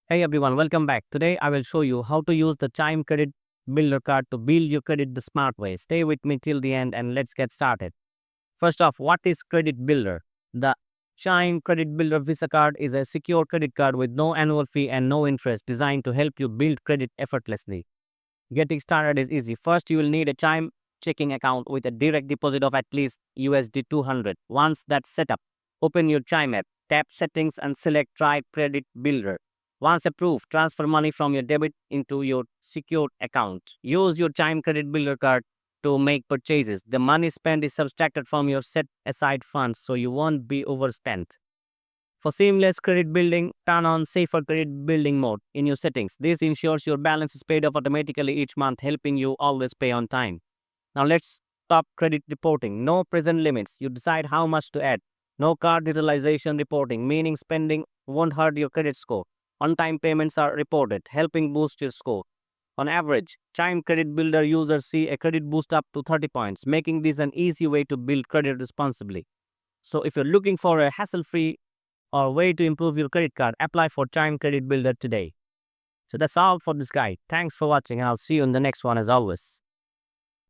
Hey everyone, welcome back. Today I will show you how to use the Chime Credit Builder Card to build your credit the smart way. Stay with me till the end and let's get started. First off, what is Credit Builder? The Chime Credit Builder Visa Card is a secure credit card with no annual fee and no interest designed to help you build credit effortlessly. Getting started is easy. First, you will need a Chime checking account with a direct deposit of at least USD 200. Once that's set up, open your Chime app, tap Settings and select Try Credit Builder. Once approved, transfer money from your debit into your secured account. Use your Chime Credit Builder card to make purchases. The money spent is subtracted from your set aside funds so you won't be overspent. For seamless credit building, turn on Safer Credit Building mode in your settings. This ensures your balance is paid off automatically each month, helping you always pay on time. Now let's stop credit reporting. No present limits. You decide how much to add. No card utilization reporting, meaning spending won't hurt your credit score. On-time payments are reported, helping boost your score. On average, Chime Credit Builder users see a credit boost up to 30 points, making this an easy way to build credit responsibly. So if you're looking for a hassle-free or way to improve your credit card, apply for Chime Credit Builder today. So that's all for this guide. Thanks for watching and I'll see you in the next one as always.